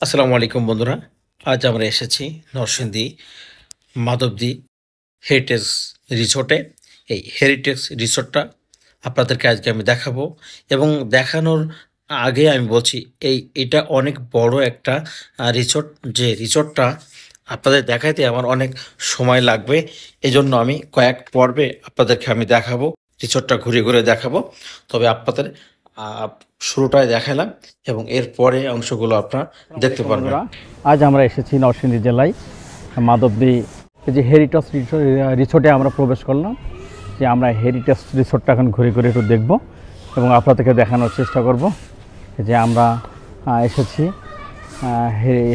আসসালামু আলাইকুম বন্ধুরা। আজ আমরা এসেছি নরসিংদী মাধবদী হেরিটেজ রিসোর্টে। এই হেরিটেজ রিসোর্টটা আপনাদেরকে আজকে আমি দেখাবো এবং দেখানোর আগে আমি বলছি এটা অনেক বড় একটা রিসোর্ট। যে রিসোর্টটা আপনাদের দেখাইতে আমার অনেক সময় লাগবে। এজন্য আমি কয়েক পর্বে আপনাদেরকে আমি দেখাবো, রিসোর্টটা ঘুরে ঘুরে দেখাবো। তবে আপনাদের আহ, শুরুটায় দেখালাম এবং এর পরে অংশগুলো আপনারা দেখতে পারবেন। আজ আমরা এসেছি নরসিংদী জেলায় মাধবদী যে হেরিটেজ রিসোর্টে আমরা প্রবেশ করলাম। যে আমরা হেরিটেজ রিসোর্টটা এখন ঘুরে ঘুরে একটু দেখব এবং আপনাদেরকে দেখানোর চেষ্টা করব যে আমরা এসেছি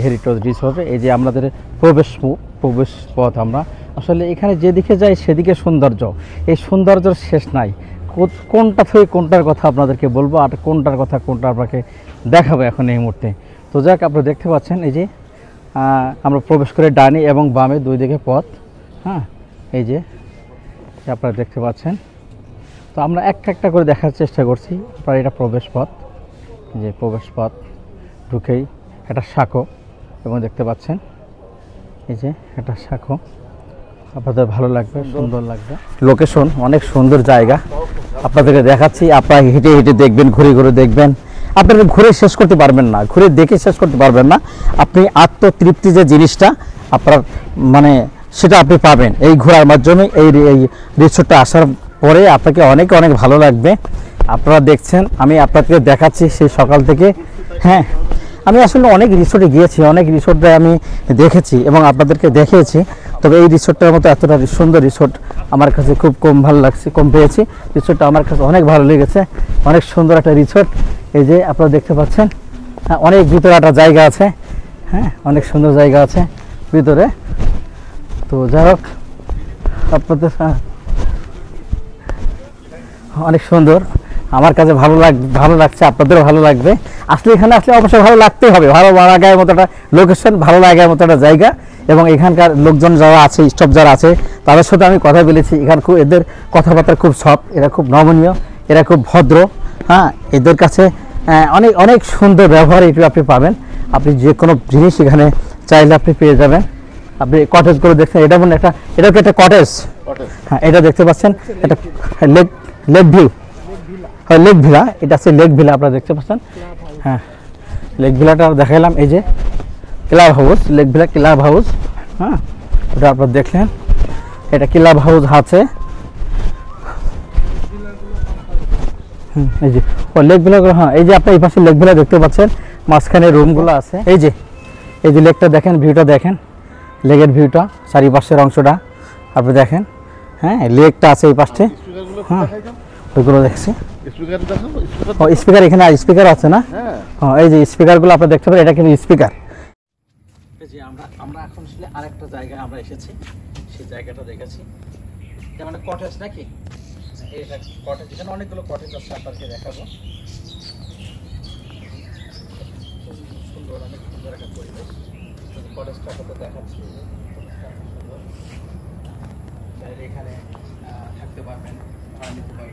হেরিটেজ রিসোর্টে। এই যে আমাদের প্রবেশ পথ। আমরা আসলে এখানে যেদিকে যাই সেদিকে সৌন্দর্য, এই সৌন্দর্যের শেষ নাই। কোনটা থেকে কোনটার কথা আপনাদেরকে বলবো আর কোনটার কথা কোনটা আপনাকে দেখাবো এখন এই মুহূর্তে। তো যাক, আপনারা দেখতে পাচ্ছেন এই যে আমরা প্রবেশ করে ডানে এবং বামে দুই দিকে পথ। এই যে আপনারা দেখতে পাচ্ছেন। তো আমরা একটা করে দেখার চেষ্টা করছি। আপনার এটা প্রবেশ পথ, যে প্রবেশ পথ ঢুকেই একটা শাখো এবং দেখতে পাচ্ছেন এই যে একটা শাখো। আপনাদের ভালো লাগবে, সুন্দর লাগবে। লোকেশন অনেক সুন্দর জায়গা, আপনাদেরকে দেখাচ্ছি। আপনারা হেঁটে হেঁটে দেখবেন, ঘুরে ঘুরে দেখবেন। আপনারা ঘুরে শেষ করতে পারবেন না, ঘুরে দেখে শেষ করতে পারবেন না। আপনি আত্মতৃপ্তি যে জিনিসটা আপনার সেটা আপনি পাবেন এই ঘোরার মাধ্যমে। এই রিসোর্টটা আসার পরে আপনাকে অনেক অনেক ভালো লাগবে। আপনারা দেখছেন, আমি আপনাদেরকে দেখাচ্ছি সেই সকাল থেকে। হ্যাঁ, আমি আসলে অনেক রিসোর্টে গিয়েছি, অনেক রিসোর্টে আমি দেখেছি এবং আপনাদেরকে দেখিয়েছি। তবে এই রিসোর্টটার মতো এতটা সুন্দর রিসোর্ট আমার কাছে খুব কম পেয়েছি। রিসোর্টটা আমার কাছে অনেক ভালো লেগেছে, অনেক সুন্দর একটা রিসোর্ট। এই যে আপনারা দেখতে পাচ্ছেন, অনেক ভিতরে একটা জায়গা আছে। হ্যাঁ, অনেক সুন্দর জায়গা আছে ভিতরে। তো যাই হোক, আপনাদের অনেক সুন্দর, আমার কাছে ভালো লাগছে, আপনাদেরও ভালো লাগবে। আসলে এখানে আসলে অবশ্যই ভালো লাগতেই হবে। ভালো লাগার মতো একটা লোকেশন, ভালো লাগার মতো একটা জায়গা এবং এখানকার লোকজন যারা আছে, স্টাফ যারা আছে, তাদের সাথে আমি কথা বলেছি। এখানে এদের কথাবার্তা খুব সফট, এরা খুব নমনীয়, এরা খুব ভদ্র। এদের কাছে অনেক অনেক সুন্দর ব্যবহার এটু আপনি পাবেন। আপনি যে কোনো জিনিস এখানে চাইলে আপনি পেয়ে যাবেন। আপনি কটেজগুলো দেখছেন, এটা মনে এটা কি একটা কটেজ? হ্যাঁ, এটা দেখতে পাচ্ছেন, এটা লেক ভিউ, লেক ভিলা। এটা আছে লেক ভিলা, আপনারা দেখতে পাচ্ছেন। হ্যাঁ, লেক ভিলাটা দেখাইলাম। এই যে club house, lake villa club house. হ্যাঁ, ওটা আপনারা দেখলেন, এটা ক্লাব হাউস আছে। এই যে লেক ভিলাগুলো। হ্যাঁ, এই যে আপনার এই পাশে লেক ভিলা দেখতে পাচ্ছেন, মাঝখানে রুমগুলো আছে। এই যে লেকটা দেখেন, ভিউটা দেখেন, লেকের ভিউটা, চারিপাশের অংশটা আপনি দেখেন। হ্যাঁ, লেকটা আছে এই পাশে। হ্যাঁ, ওইগুলো দেখছি। স্পিকার এখানে স্পিকার আছে না? হ্যাঁ, এই যে স্পিকারগুলো আপনারা দেখতে পারেন, এটা কিন্তু স্পিকার। যে আমরা এখন আসলে আরেকটা জায়গায় আমরা এসেছি, সেই জায়গাটা দেখেছি। যেমন কটেজ নাকি, এটা কটেজ, এখানে অনেকগুলো কটেজ আছে, আপনাকে দেখাবো। সুন্দর, অনেক সুন্দর একটা পরিবেশ। কটেজটা কত দেখাচ্ছি, এখানে থাকতে পারবেন, ভাড়া নিতে পারবেন।